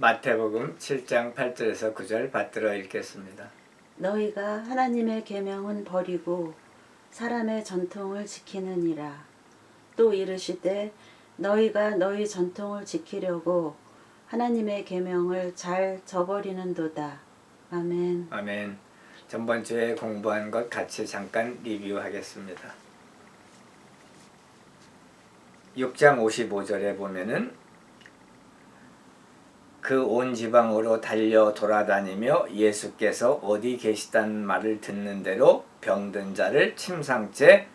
마태복음 7장 8절에서 9절 받들어 읽겠습니다. 너희가 하나님의 계명은 버리고 사람의 전통을 지키느니라. 또 이르시되 너희가 너희 전통을 지키려고 하나님의 계명을 잘 저버리는도다. 아멘. 아멘. 전번 주에 공부한 것 같이 잠깐 리뷰하겠습니다. 6장 55절에 보면은 그 온 지방으로 달려 돌아다니며 예수께서 어디 계시다는 말을 듣는 대로 병든 자를 침상째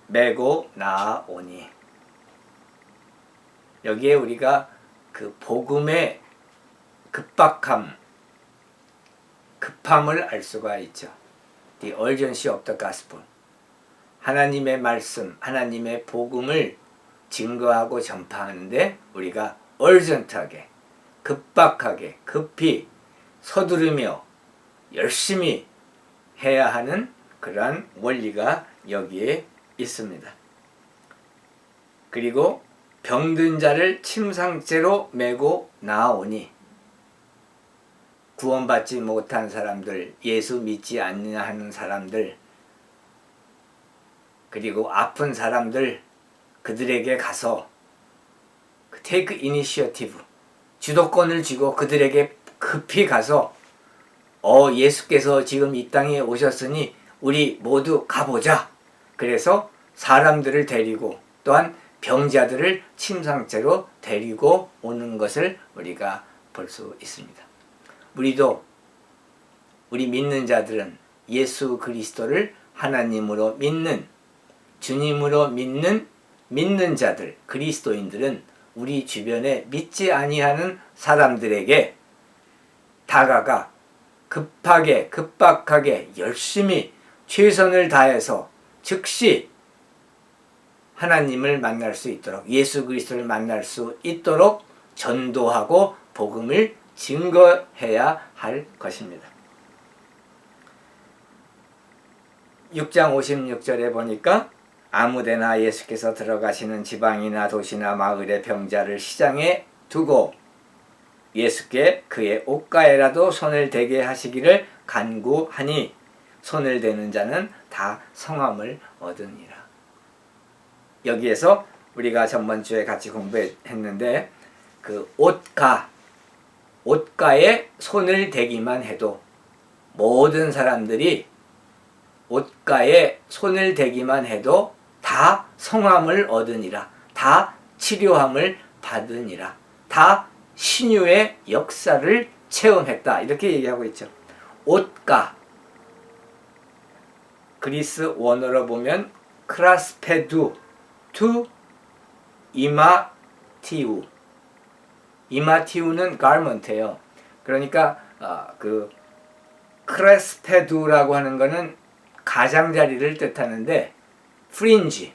메고 나아오니, 여기에 우리가 그 복음의 급함을 알 수가 있죠. The urgency of the gospel. 하나님의 말씀, 하나님의 복음을 증거하고 전파하는데 우리가 urgent하게, 급박하게, 급히 서두르며 열심히 해야 하는 그러한 원리가 여기에 있습니다. 그리고 병든 자를 침상째로 메고 나아오니, 구원받지 못한 사람들, 예수 믿지 않느냐 하는 사람들, 그리고 아픈 사람들, 그들에게 가서 take initiative, 주도권을 쥐고 그들에게 급히 가서 예수께서 지금 이 땅에 오셨으니 우리 모두 가보자. 그래서 사람들을 데리고 또한 병자들을 침상째로 데리고 오는 것을 우리가 볼 수 있습니다. 우리 믿는 자들은 예수 그리스도를 하나님으로 믿는, 주님으로 믿는 자들, 그리스도인들은 우리 주변에 믿지 아니하는 사람들에게 다가가 급박하게 열심히 최선을 다해서 즉시 하나님을 만날 수 있도록, 예수 그리스도를 만날 수 있도록 전도하고 복음을 증거해야 할 것입니다. 6장 56절에 보니까 아무데나 예수께서 들어가시는 지방이나 도시나 마을의 병자를 시장에 두고 예수께 그의 옷가에라도 손을 대게 하시기를 간구하니 손을 대는 자는 다 성함을 얻으니라. 여기에서 우리가 전번주에 같이 공부했는데 그 옷가에 손을 대기만 해도 모든 사람들이 옷가에 손을 대기만 해도 다 성함을 얻으니라, 다 치료함을 받으니라, 다 신유의 역사를 체험했다, 이렇게 얘기하고 있죠. 옷가, 그리스 원어로 보면 크라스페두 투 이마티우는 garment예요. 그러니까 그 크레스페두라고 하는 것은 가장자리를 뜻하는데 fringe,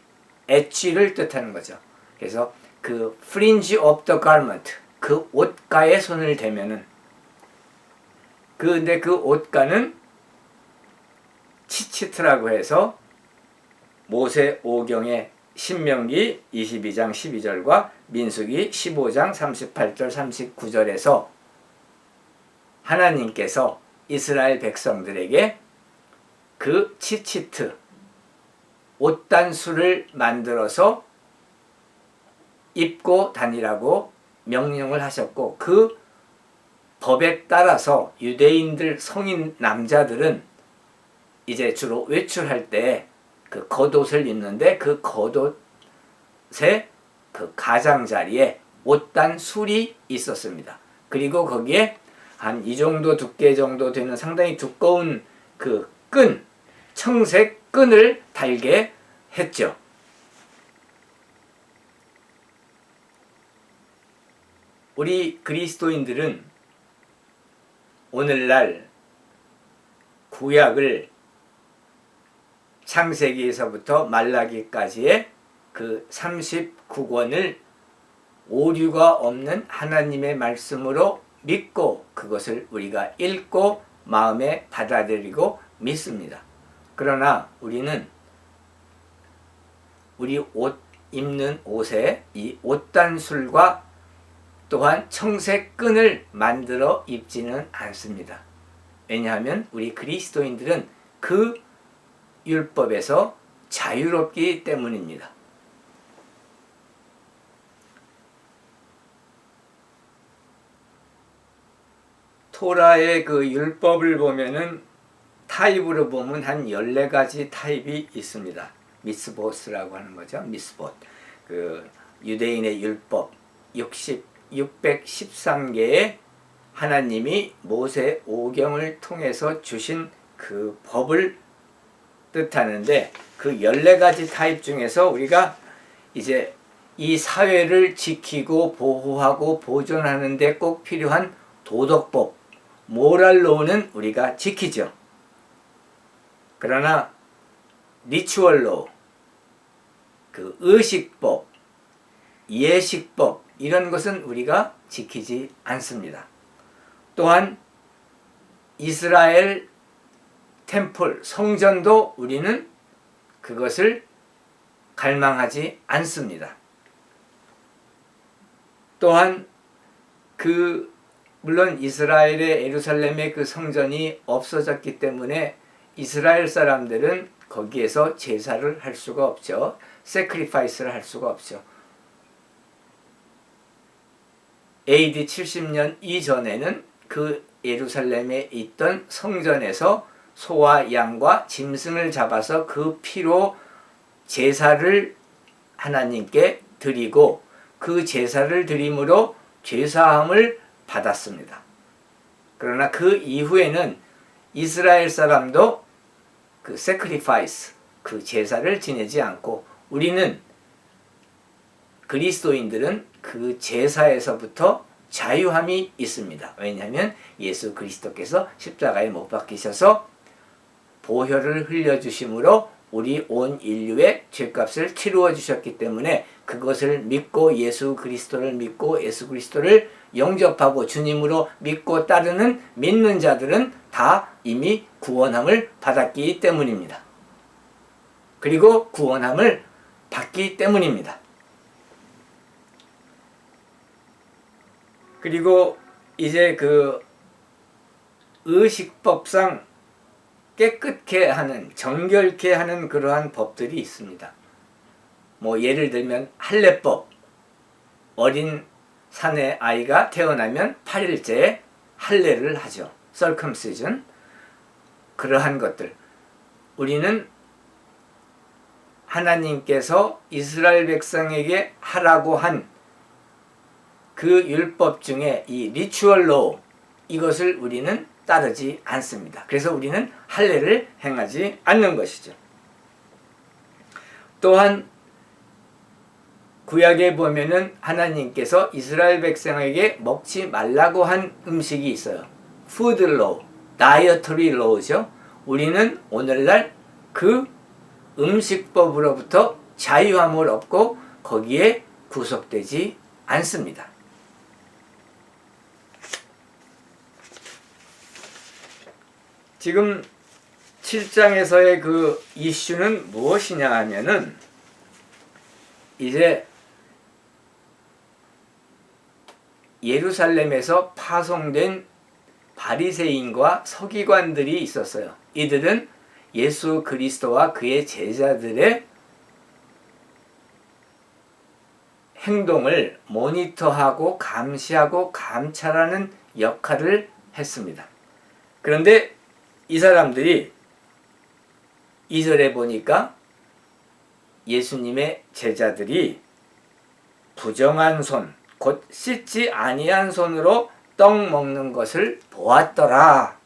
엣지를 뜻하는 거죠. 그래서 그 fringe of the garment, 그 옷가에 손을 대면은, 근데 그 옷가는 치치트라고 해서 모세 5경의 신명기 22장 12절과 민수기 15장 38절 39절에서 하나님께서 이스라엘 백성들에게 그 치치트, 옷단수를 만들어서 입고 다니라고 명령을 하셨고, 그 법에 따라서 유대인들 성인 남자들은 이제 주로 외출할 때 그 겉옷을 입는데 그 겉옷의 그 가장자리에 옷단술이 있었습니다. 그리고 거기에 한 이 정도 두께 정도 되는 상당히 두꺼운 그 청색 끈을 달게 했죠. 우리 그리스도인들은 오늘날 구약을 창세기에서부터 말라기까지의 그 39권을 오류가 없는 하나님의 말씀으로 믿고 그것을 우리가 읽고 마음에 받아들이고 믿습니다. 그러나 우리는 우리 옷 입는 옷에 이 옷단술과 또한 청색 끈을 만들어 입지는 않습니다. 왜냐하면 우리 그리스도인들은 그 율법에서 자유롭기 때문입니다. 토라의 그 율법을 보면은 타입으로 보면 한 14가지 타입이 있습니다. 미스보스라고 하는 거죠. 미스봇. 그 유대인의 율법 613개의 하나님이 모세 오경을 통해서 주신 그 법을 뜻하는데, 그 14가지 타입 중에서 우리가 이제 이 사회를 지키고 보호하고 보존하는 데 꼭 필요한 도덕법, 모랄로우는 우리가 지키죠. 그러나 리추얼로, 그 의식법, 예식법 이런 것은 우리가 지키지 않습니다. 또한 이스라엘 템플, 성전도 우리는 그것을 갈망하지 않습니다. 또한 물론 이스라엘의 예루살렘의 그 성전이 없어졌기 때문에 이스라엘 사람들은 거기에서 제사를 할 수가 없죠. 세크리파이스를 할 수가 없죠. AD 70년 이전에는 그 예루살렘에 있던 성전에서 소와 양과 짐승을 잡아서 그 피로 제사를 하나님께 드리고 그 제사를 드림으로 죄사함을 받았습니다. 그러나 그 이후에는 이스라엘 사람도 그 sacrifice, 그 제사를 지내지 않고, 우리는 그리스도인들은 그 제사에서부터 자유함이 있습니다. 왜냐하면 예수 그리스도께서 십자가에 못 박히셔서 보혈을 흘려주심으로 우리 온 인류의 죄값을 치루어 주셨기 때문에 그것을 믿고 예수 그리스도를 믿고 예수 그리스도를 영접하고 주님으로 믿고 따르는 믿는 자들은 다 이미 구원함을 받았기 때문입니다. 그리고 구원함을 받기 때문입니다. 그리고 이제 그 의식법상 깨끗게 하는, 정결케 하는 그러한 법들이 있습니다. 뭐 예를 들면 할례법, 어린 사내 아이가 태어나면 8일째에 할례를 하죠. circumcision. 그러한 것들, 우리는 하나님께서 이스라엘 백성에게 하라고 한 그 율법 중에 이 리추얼 로우, 이것을 우리는 따르지 않습니다. 그래서 우리는 할례를 행하지 않는 것이죠. 또한 구약에 보면은 하나님께서 이스라엘 백성에게 먹지 말라고 한 음식이 있어요. 푸드 로우, 다이어터리 로우죠. 우리는 오늘날 그 음식법으로부터 자유함을 얻고 거기에 구속되지 않습니다. 지금 7장에서의 그 이슈는 무엇이냐 하면은, 이제 예루살렘에서 파송된 바리새인과 서기관들이 있었어요. 이들은 예수 그리스도와 그의 제자들의 행동을 모니터하고 감시하고 감찰하는 역할을 했습니다. 그런데 이 사람들이 2절에 보니까 예수님의 제자들이 부정한 손, 곧 씻지 아니한 손으로 떡 먹는 것을 보았더라.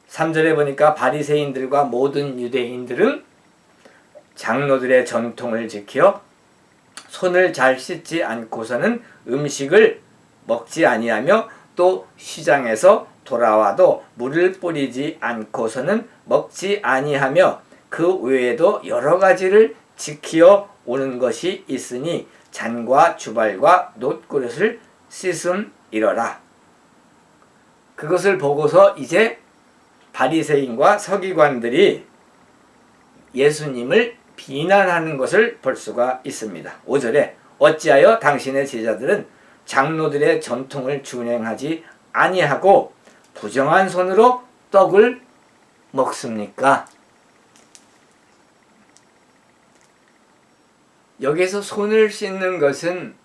3절에 보니까 바리새인들과 모든 유대인들은 장로들의 전통을 지켜 손을 잘 씻지 않고서는 음식을 먹지 아니하며 또 시장에서 돌아와도 물을 뿌리지 않고서는 먹지 아니하며 그 외에도 여러 가지를 지키어 오는 것이 있으니 잔과 주발과 놋그릇을 씻음이러라. 그것을 보고서 이제 바리새인과 서기관들이 예수님을 비난하는 것을 볼 수가 있습니다. 5절에 어찌하여 당신의 제자들은 장로들의 전통을 준행하지 아니하고 부정한 손으로 떡을 먹습니까? 여기서 손을 씻는 것은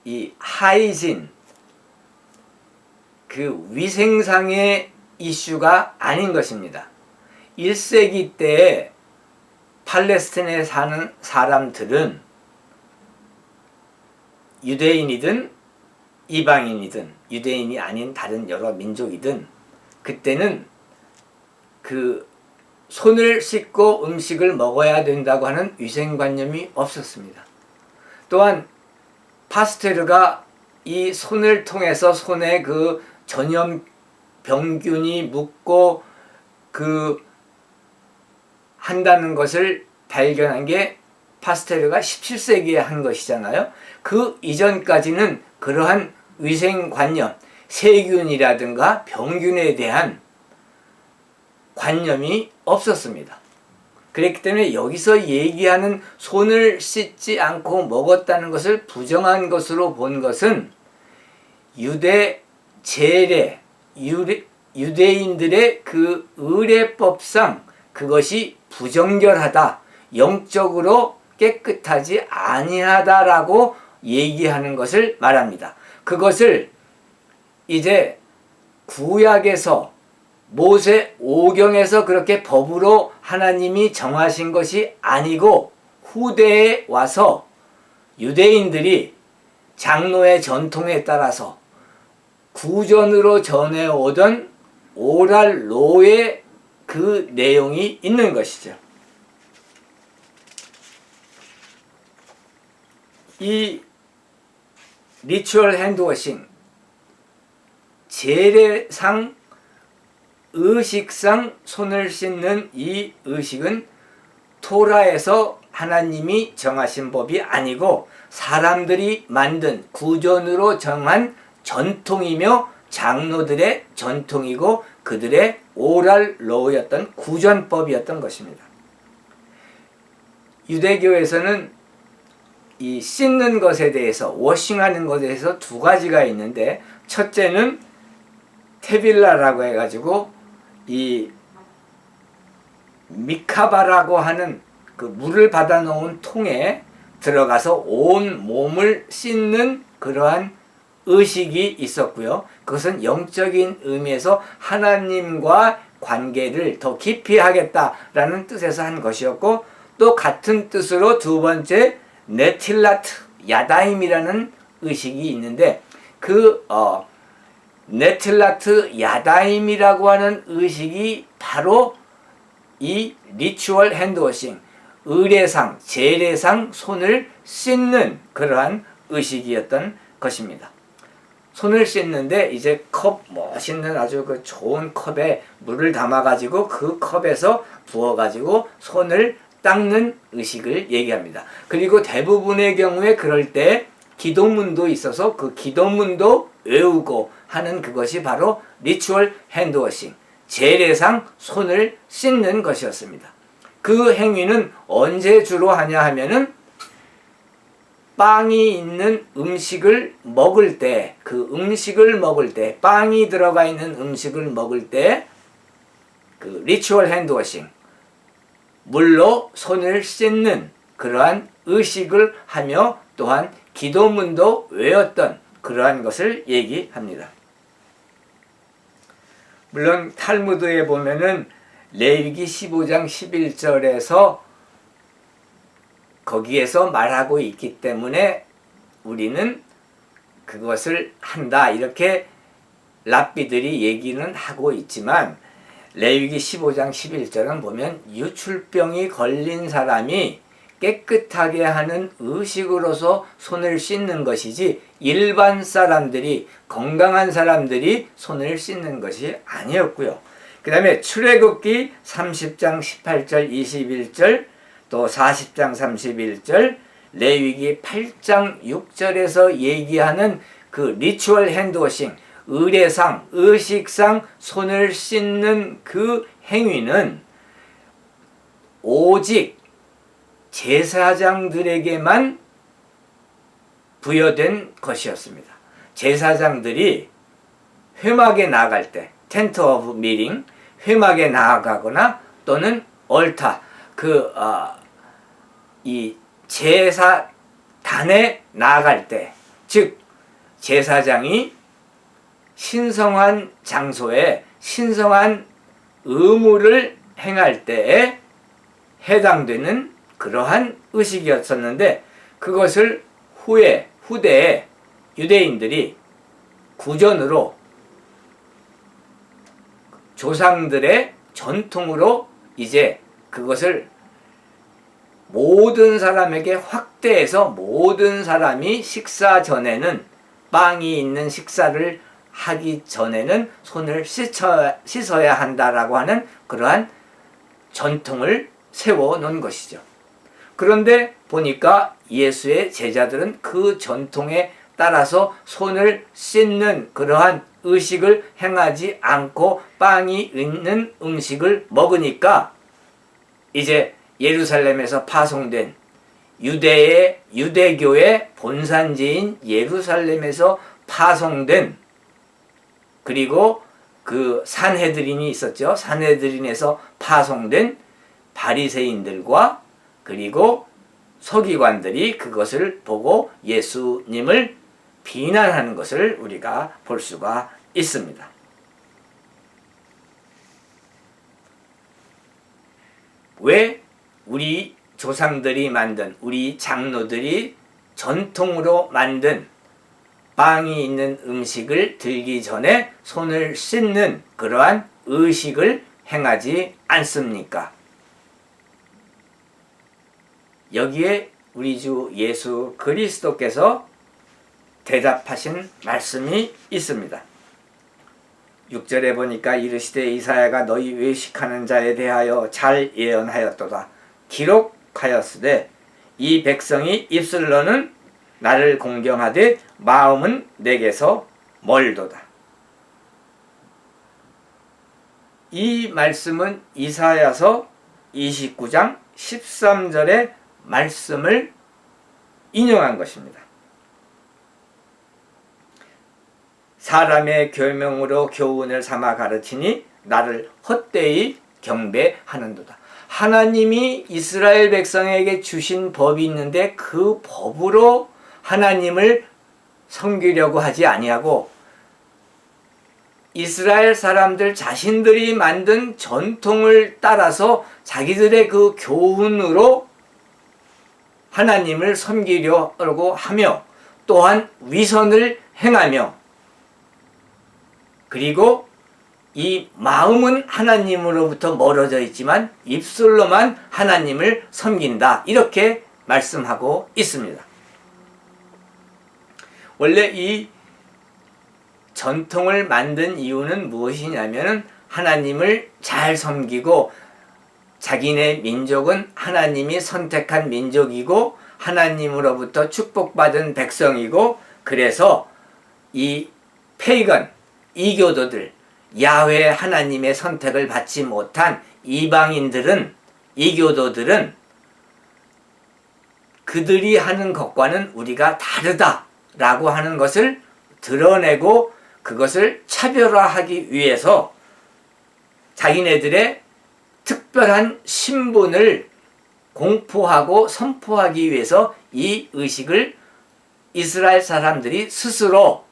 이 하이진, 그 위생상의 이슈가 아닌 것입니다. 1세기 때에 팔레스타인에 사는 사람들은 유대인이든 이방인이든 유대인이 아닌 다른 여러 민족이든 그때는 그 손을 씻고 음식을 먹어야 된다고 하는 위생관념이 없었습니다. 또한 파스테르가 이 손을 통해서 손에 그 전염병균이 묻고 그 한다는 것을 발견한 게 파스테르가 17세기에 한 것이잖아요. 그 이전까지는 그러한 위생관념, 세균이라든가 병균에 대한 관념이 없었습니다. 그렇기 때문에 여기서 얘기하는 손을 씻지 않고 먹었다는 것을 부정한 것으로 본 것은 유대 제례, 유대인들의 그 의례법상 그것이 부정결하다, 영적으로 깨끗하지 아니하다라고 얘기하는 것을 말합니다. 그것을 이제 구약에서 모세 오경에서 그렇게 법으로 하나님이 정하신 것이 아니고 후대에 와서 유대인들이 장로의 전통에 따라서 구전으로 전해오던 오랄 로의 그 내용이 있는 것이죠. 이 리추얼 핸드워싱, 제례상 의식상 손을 씻는 이 의식은 토라에서 하나님이 정하신 법이 아니고 사람들이 만든 구전으로 정한 전통이며 장로들의 전통이고 그들의 오랄 로우였던 구전법이었던 것입니다. 유대교에서는 이 씻는 것에 대해서, 워싱하는 것에 대해서 두 가지가 있는데, 첫째는 테빌라라고 해가지고 이 미카바라고 하는 그 물을 받아 놓은 통에 들어가서 온 몸을 씻는 그러한 의식이 있었고요. 그것은 영적인 의미에서 하나님과 관계를 더 깊이 하겠다라는 뜻에서 한 것이었고, 또 같은 뜻으로 두 번째 네틸라트 야다임이라는 의식이 있는데, 그 네틸라트 야다임이라고 하는 의식이 바로 이 리추얼 핸드워싱, 의례상, 제례상 손을 씻는 그러한 의식이었던 것입니다. 손을 씻는데 이제 컵, 멋있는 아주 그 좋은 컵에 물을 담아가지고 그 컵에서 부어가지고 손을 닦는 의식을 얘기합니다. 그리고 대부분의 경우에 그럴 때 기도문도 있어서 그 기도문도 외우고 하는 그것이 바로 리추얼 핸드워싱, 제례상 손을 씻는 것이었습니다. 그 행위는 언제 주로 하냐 하면은 빵이 있는 음식을 먹을 때, 그 음식을 먹을 때, 빵이 들어가 있는 음식을 먹을 때 그 리추얼 핸드워싱, 물로 손을 씻는 그러한 의식을 하며 또한 기도문도 외웠던 그러한 것을 얘기합니다. 물론 탈무드에 보면은 레위기 15장 11절에서 거기에서 말하고 있기 때문에 우리는 그것을 한다 이렇게 랍비들이 얘기는 하고 있지만, 레위기 15장 11절은 보면 유출병이 걸린 사람이 깨끗하게 하는 의식으로서 손을 씻는 것이지 일반 사람들이, 건강한 사람들이 손을 씻는 것이 아니었고요. 그 다음에 출애굽기 30장 18절 21절 또 40장 31절, 레위기 8장 6절에서 얘기하는 그 리추얼 핸드워싱, 의례상, 의식상 손을 씻는 그 행위는 오직 제사장들에게만 부여된 것이었습니다. 제사장들이 회막에 나아갈 때 텐트 오브 미팅, 회막에 나아가거나 또는 얼타, 이 제사단에 나아갈 때, 즉 제사장이 신성한 장소에 신성한 의무를 행할 때에 해당되는 그러한 의식이었었는데, 그것을 후대에 유대인들이 구전으로 조상들의 전통으로 이제 그것을 모든 사람에게 확대해서 모든 사람이 식사 전에는, 빵이 있는 식사를 하기 전에는 손을 씻어야 한다라고 하는 그러한 전통을 세워 놓은 것이죠. 그런데 보니까 예수의 제자들은 그 전통에 따라서 손을 씻는 그러한 의식을 행하지 않고 빵이 있는 음식을 먹으니까 이제 예루살렘에서 파송된 유대교의 본산지인 예루살렘에서 파송된, 그리고 그 산헤드린이 있었죠. 산헤드린에서 파송된 바리새인들과 그리고 서기관들이 그것을 보고 예수님을 비난하는 것을 우리가 볼 수가 있습니다. 왜 우리 조상들이 만든, 우리 장로들이 전통으로 만든 빵이 있는 음식을 들기 전에 손을 씻는 그러한 의식을 행하지 않습니까? 여기에 우리 주 예수 그리스도께서 대답하신 말씀이 있습니다. 6절에 보니까 이르시되 이사야가 너희 외식하는 자에 대하여 잘 예언하였도다. 기록하였으되 이 백성이 입술로는 나를 공경하되 마음은 내게서 멀도다. 이 말씀은 이사야서 29장 13절의 말씀을 인용한 것입니다. 사람의 교명으로 교훈을 삼아 가르치니 나를 헛되이 경배하는도다. 하나님이 이스라엘 백성에게 주신 법이 있는데 그 법으로 하나님을 섬기려고 하지 아니하고 이스라엘 사람들 자신들이 만든 전통을 따라서 자기들의 그 교훈으로 하나님을 섬기려고 하며 또한 위선을 행하며 그리고 이 마음은 하나님으로부터 멀어져 있지만 입술로만 하나님을 섬긴다. 이렇게 말씀하고 있습니다. 원래 이 전통을 만든 이유는 무엇이냐면 하나님을 잘 섬기고 자기네 민족은 하나님이 선택한 민족이고 하나님으로부터 축복받은 백성이고 그래서 이 페이건, 이교도들, 야훼 하나님의 선택을 받지 못한 이방인들은, 이교도들은 그들이 하는 것과는 우리가 다르다라고 하는 것을 드러내고 그것을 차별화하기 위해서 자기네들의 특별한 신분을 공포하고 선포하기 위해서 이 의식을 이스라엘 사람들이 스스로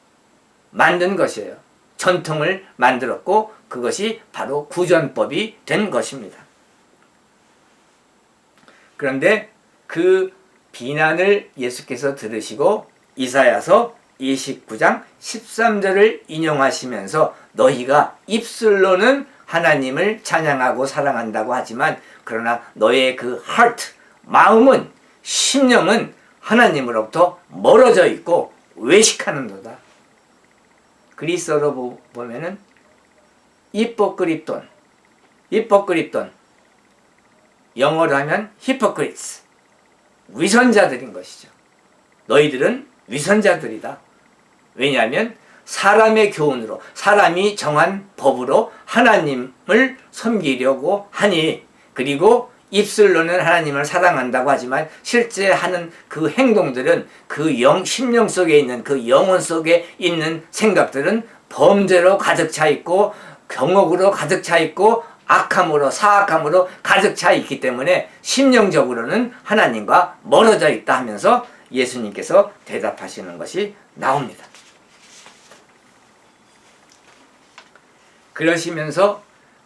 만든 것이에요. 전통을 만들었고 그것이 바로 구전법이 된 것입니다. 그런데 그 비난을 예수께서 들으시고 이사야서 29장 13절을 인용하시면서 너희가 입술로는 하나님을 찬양하고 사랑한다고 하지만 그러나 너의 그 heart, 마음은, 심령은 하나님으로부터 멀어져 있고 외식하는도다. 그리스어로 보면은 히포크리톤, 영어로 하면 hypocrites, 위선자들인 것이죠. 너희들은 위선자들이다. 왜냐하면 사람의 교훈으로, 사람이 정한 법으로 하나님을 섬기려고 하니, 그리고 입술로는 하나님을 사랑한다고 하지만 실제 하는 그 행동들은 그 심령 속에 있는 그 영혼 속에 있는 생각들은 범죄로 가득 차 있고 경옥으로 가득 차 있고 악함으로 사악함으로 가득 차 있기 때문에 심령적으로는 하나님과 멀어져 있다 하면서 예수님께서 대답하시는 것이 나옵니다. 그러시면서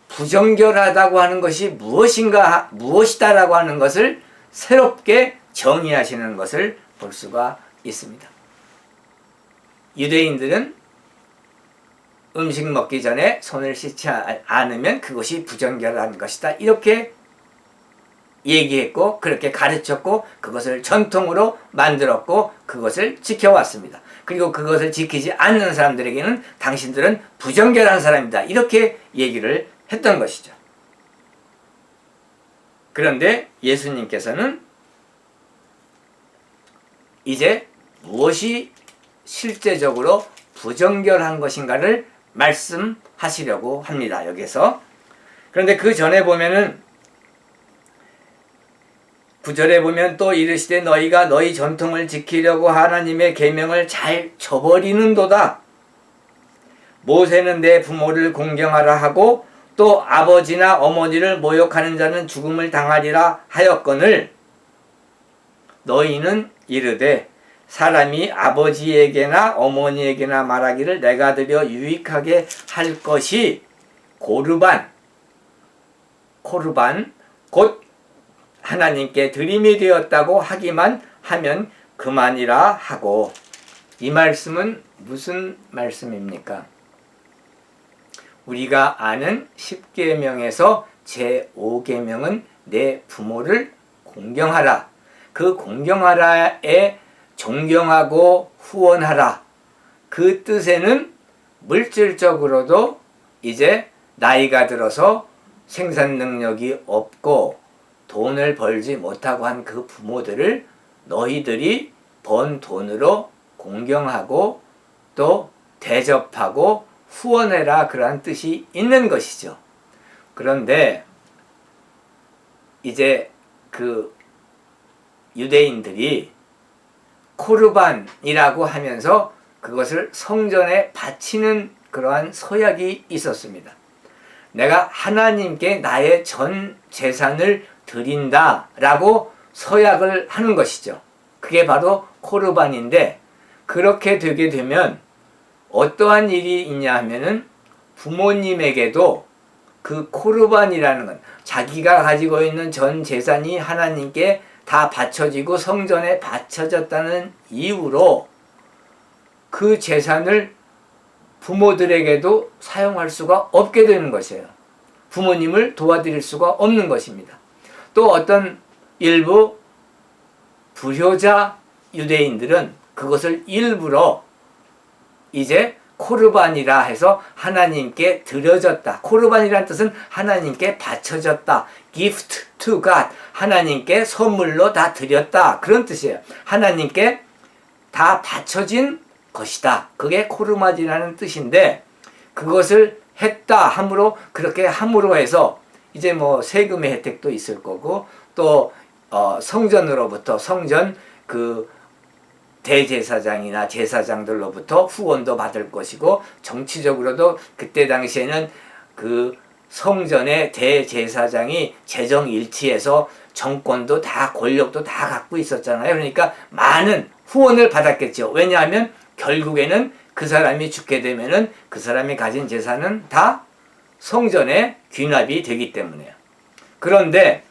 부정결하다고 하는 것이 무엇이다라고 하는 것을 새롭게 정의하시는 것을 볼 수가 있습니다. 유대인들은 음식 먹기 전에 손을 씻지 않으면 그것이 부정결한 것이다. 이렇게 얘기했고 그렇게 가르쳤고 그것을 전통으로 만들었고 그것을 지켜왔습니다. 그리고 그것을 지키지 않는 사람들에게는 당신들은 부정결한 사람이다. 이렇게 얘기를 했던 것이죠. 그런데 예수님께서는 이제 무엇이 실제적으로 부정결한 것인가를 말씀하시려고 합니다. 여기서. 그런데 그 전에 보면은 9절에 보면 또 이르시되 너희가 너희 전통을 지키려고 하나님의 계명을 잘 저버리는도다. 모세는 내 부모를 공경하라 하고 또 아버지나 어머니를 모욕하는 자는 죽음을 당하리라 하였거늘 너희는 이르되 사람이 아버지에게나 어머니에게나 말하기를 내가 드려 유익하게 할 것이 코르반 곧 하나님께 드림이 되었다고 하기만 하면 그만이라 하고. 이 말씀은 무슨 말씀입니까? 우리가 아는 10계명에서 제5계명은 내 부모를 공경하라. 그 공경하라에 존경하고 후원하라. 그 뜻에는 물질적으로도 이제 나이가 들어서 생산 능력이 없고 돈을 벌지 못하고 한 그 부모들을 너희들이 번 돈으로 공경하고 또 대접하고 후원해라. 그러한 뜻이 있는 것이죠. 그런데 이제 그 유대인들이 코르반이라고 하면서 그것을 성전에 바치는 그러한 서약이 있었습니다. 내가 하나님께 나의 전 재산을 드린다라고 서약을 하는 것이죠. 그게 바로 코르반인데 그렇게 되게 되면 어떠한 일이 있냐 하면은 부모님에게도 그 코르반이라는 건 자기가 가지고 있는 전 재산이 하나님께 다 바쳐지고 성전에 바쳐졌다는 이유로 그 재산을 부모들에게도 사용할 수가 없게 되는 것이에요. 부모님을 도와드릴 수가 없는 것입니다. 또 어떤 일부 불효자 유대인들은 그것을 일부러 이제 코르반이라 해서 하나님께 드려졌다. 코르반이라는 뜻은 하나님께 바쳐졌다. gift to God. 하나님께 선물로 다 드렸다. 그런 뜻이에요. 하나님께 다 바쳐진 것이다. 그게 코르반이라는 뜻인데 그것을 했다 함으로 그렇게 함으로 해서 이제 뭐 세금의 혜택도 있을 거고 또 성전으로부터 성전 그 대제사장이나 제사장들로부터 후원도 받을 것이고 정치적으로도 그때 당시에는 그 성전의 대제사장이 재정일치해서 정권도 다 권력도 다 갖고 있었잖아요. 그러니까 많은 후원을 받았겠죠. 왜냐하면 결국에는 그 사람이 죽게 되면은 그 사람이 가진 재산은 다 성전에 귀납이 되기 때문에요. 그런데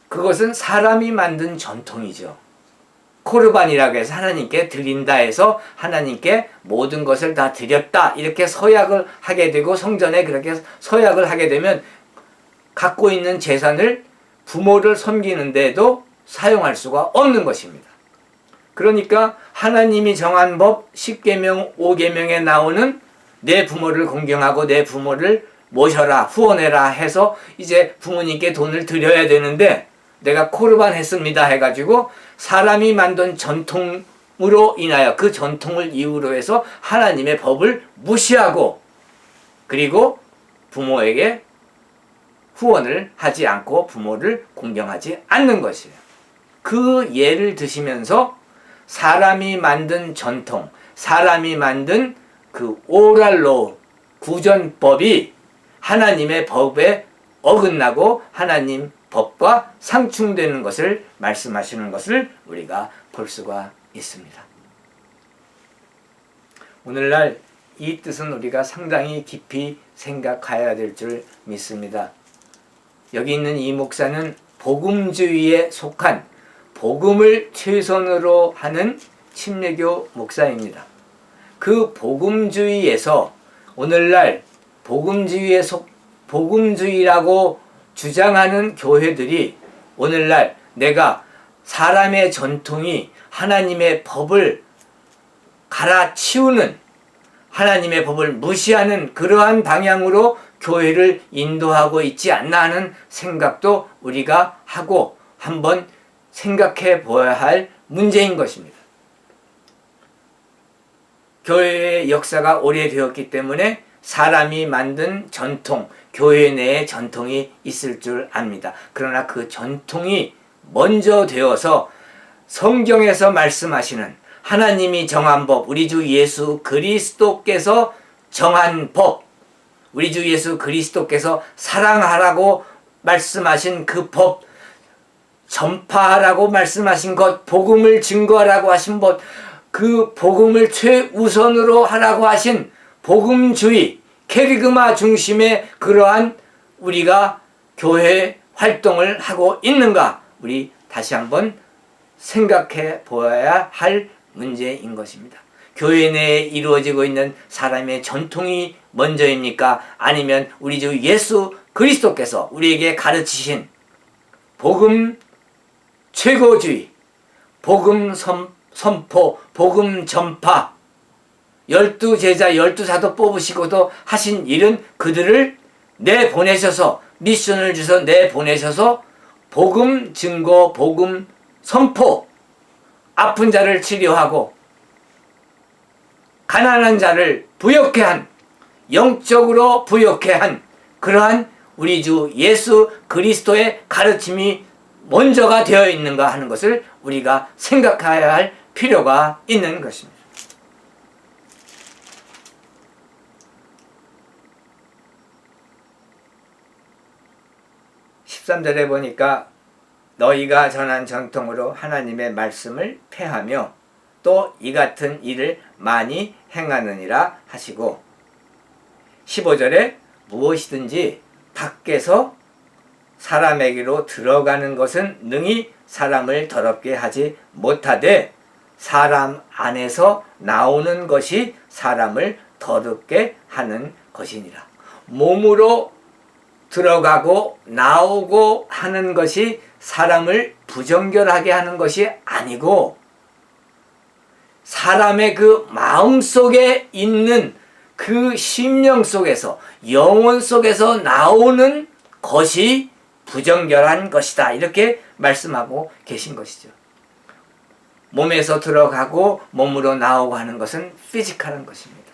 그것은 사람이 만든 전통이죠. 코르반이라고 해서 하나님께 드린다 해서 하나님께 모든 것을 다 드렸다 이렇게 서약을 하게 되고 성전에 그렇게 서약을 하게 되면 갖고 있는 재산을 부모를 섬기는데도 사용할 수가 없는 것입니다. 그러니까 하나님이 정한 법 10계명 5계명에 나오는 내 부모를 공경하고 내 부모를 모셔라 후원해라 해서 이제 부모님께 돈을 드려야 되는데 내가 코르반 했습니다 해가지고 사람이 만든 전통으로 인하여 그 전통을 이유로 해서 하나님의 법을 무시하고 그리고 부모에게 후원을 하지 않고 부모를 공경하지 않는 것이에요. 그 예를 드시면서 사람이 만든 전통, 사람이 만든 그 오랄로 구전법이 하나님의 법에 어긋나고 하나님 법과 상충되는 것을 말씀하시는 것을 우리가 볼 수가 있습니다. 오늘날 이 뜻은 우리가 상당히 깊이 생각해야 될 줄 믿습니다. 여기 있는 이 목사는 복음주의에 속한 복음을 최선으로 하는 침례교 목사입니다. 그 복음주의에서 오늘날 복음주의라고 주장하는 교회들이 오늘날 내가 사람의 전통이 하나님의 법을 갈아치우는, 하나님의 법을 무시하는 그러한 방향으로 교회를 인도하고 있지 않나 하는 생각도 우리가 하고 한번 생각해 보아야 할 문제인 것입니다. 교회의 역사가 오래되었기 때문에 사람이 만든 전통, 교회 내에 전통이 있을 줄 압니다. 그러나 그 전통이 먼저 되어서 성경에서 말씀하시는 하나님이 정한 법, 우리 주 예수 그리스도께서 정한 법, 우리 주 예수 그리스도께서 사랑하라고 말씀하신 그 법, 전파하라고 말씀하신 것, 복음을 증거하라고 하신 것, 그 복음을 최우선으로 하라고 하신 복음주의, 케리그마 중심의 그러한 우리가 교회 활동을 하고 있는가? 우리 다시 한번 생각해 보아야 할 문제인 것입니다. 교회 내에 이루어지고 있는 사람의 전통이 먼저입니까? 아니면 우리 주 예수 그리스도께서 우리에게 가르치신 복음 최고주의, 복음 선포, 복음 전파, 12제자 12사도 뽑으시고도 하신 일은 그들을 내보내셔서, 미션을 주셔서 내보내셔서 복음 증거, 복음 선포, 아픈 자를 치료하고 가난한 자를 부욕해 한, 영적으로 부욕해 한 그러한 우리 주 예수 그리스도의 가르침이 먼저가 되어 있는가 하는 것을 우리가 생각해야 할 필요가 있는 것입니다. 13절에 보니까 너희가 전한 전통으로 하나님의 말씀을 폐하며 또 이 같은 일을 많이 행하느니라 하시고, 15절에 무엇이든지 밖에서 사람에게로 들어가는 것은 능히 사람을 더럽게 하지 못하되 사람 안에서 나오는 것이 사람을 더럽게 하는 것이니라. 몸으로 들어가고 나오고 하는 것이 사람을 부정결하게 하는 것이 아니고 사람의 그 마음 속에 있는 그 심령 속에서, 영혼 속에서 나오는 것이 부정결한 것이다, 이렇게 말씀하고 계신 것이죠. 몸에서 들어가고 몸으로 나오고 하는 것은 피지컬한 것입니다.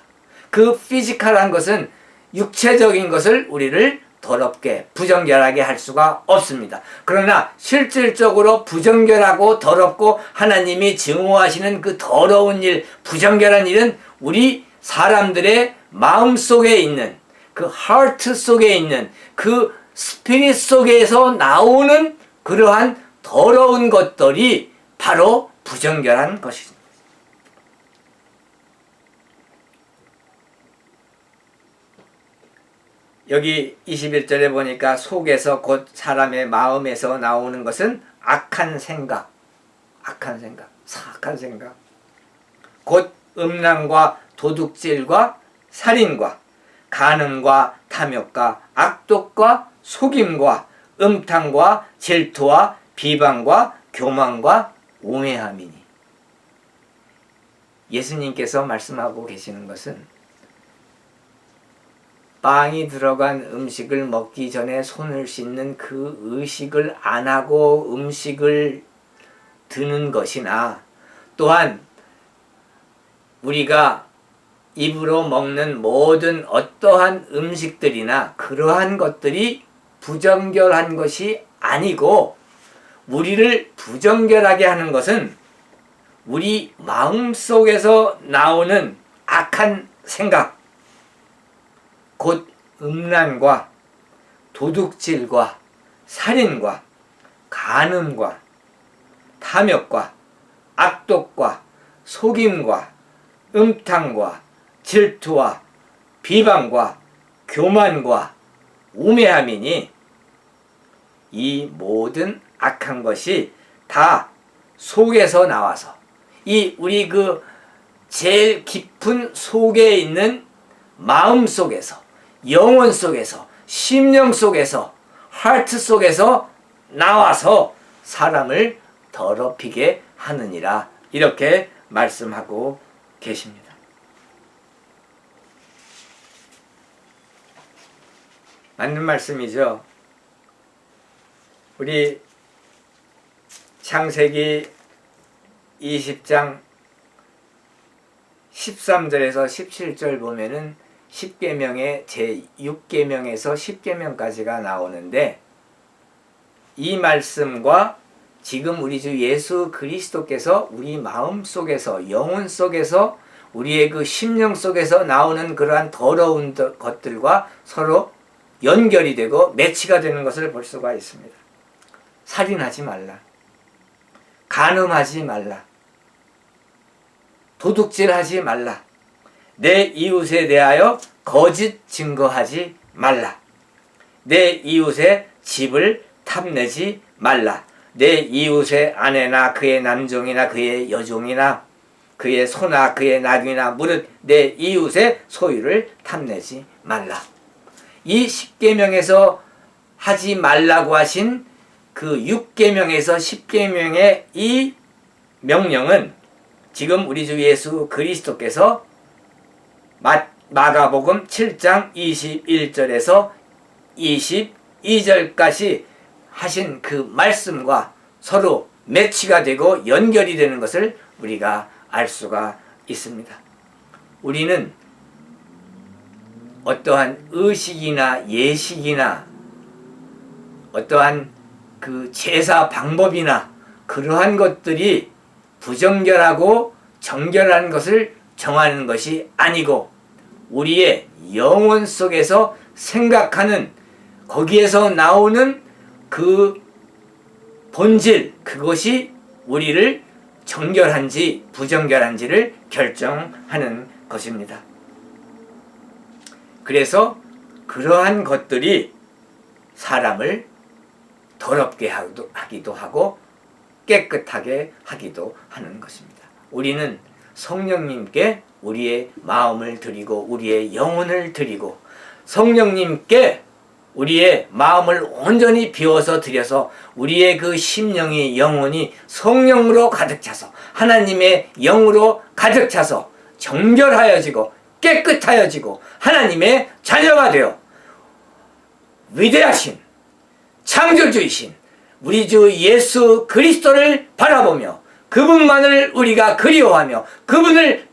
그 피지컬한 것은 육체적인 것을 우리를 더럽게, 부정결하게 할 수가 없습니다. 그러나 실질적으로 부정결하고 더럽고 하나님이 증오하시는 그 더러운 일, 부정결한 일은 우리 사람들의 마음 속에 있는, 그 하트 속에 있는, 그 스피릿 속에서 나오는 그러한 더러운 것들이 바로 부정결한 것입니다. 여기 21절에 보니까 속에서 곧 사람의 마음에서 나오는 것은 악한 생각, 사악한 생각, 곧 음란과 도둑질과 살인과 간음과 탐욕과 악독과 속임과 음탕과 질투와 비방과 교만과 우매함이니. 예수님께서 말씀하고 계시는 것은 빵이 들어간 음식을 먹기 전에 손을 씻는 그 의식을 안 하고 음식을 드는 것이나, 또한 우리가 입으로 먹는 모든 어떠한 음식들이나 그러한 것들이 부정결한 것이 아니고, 우리를 부정결하게 하는 것은 우리 마음속에서 나오는 악한 생각, 곧 음란과 도둑질과 살인과 간음과 탐욕과 악독과 속임과 음탕과 질투와 비방과 교만과 우매함이니, 이 모든 악한 것이 다 속에서 나와서, 이 우리 그 제일 깊은 속에 있는 마음 속에서, 영혼 속에서, 심령 속에서, 하트 속에서 나와서 사람을 더럽히게 하느니라, 이렇게 말씀하고 계십니다. 맞는 말씀이죠. 우리 창세기 20장 13절에서 17절 보면은 10계명의 제6계명에서 10계명까지가 나오는데, 이 말씀과 지금 우리 주 예수 그리스도께서 우리 마음 속에서, 영혼 속에서, 우리의 그 심령 속에서 나오는 그러한 더러운 것들과 서로 연결이 되고 매치가 되는 것을 볼 수가 있습니다. 살인하지 말라, 간음하지 말라, 도둑질하지 말라, 내 이웃에 대하여 거짓 증거하지 말라, 내 이웃의 집을 탐내지 말라, 내 이웃의 아내나 그의 남종이나 그의 여종이나 그의 소나 그의 나귀나 무릇 내 이웃의 소유를 탐내지 말라. 이 10계명에서 하지 말라고 하신 그 6계명에서 10계명의 이 명령은 지금 우리 주 예수 그리스도께서 마가복음 7장 21절에서 22절까지 하신 그 말씀과 서로 매치가 되고 연결이 되는 것을 우리가 알 수가 있습니다. 우리는 어떠한 의식이나 예식이나 어떠한 그 제사 방법이나 그러한 것들이 부정결하고 정결한 것을 정하는 것이 아니고, 우리의 영혼 속에서 생각하는, 거기에서 나오는 그 본질, 그것이 우리를 정결한지 부정결한지를 결정하는 것입니다. 그래서 그러한 것들이 사람을 더럽게 하기도 하고 깨끗하게 하기도 하는 것입니다. 우리는 성령님께 우리의 마음을 드리고 우리의 영혼을 드리고, 성령님께 우리의 마음을 온전히 비워서 드려서 우리의 그 심령이, 영혼이 성령으로 가득 차서, 하나님의 영으로 가득 차서 정결하여지고 깨끗하여지고 하나님의 자녀가 되어 위대하신 창조주이신 우리 주 예수 그리스도를 바라보며 그분만을 우리가 그리워하며 그분을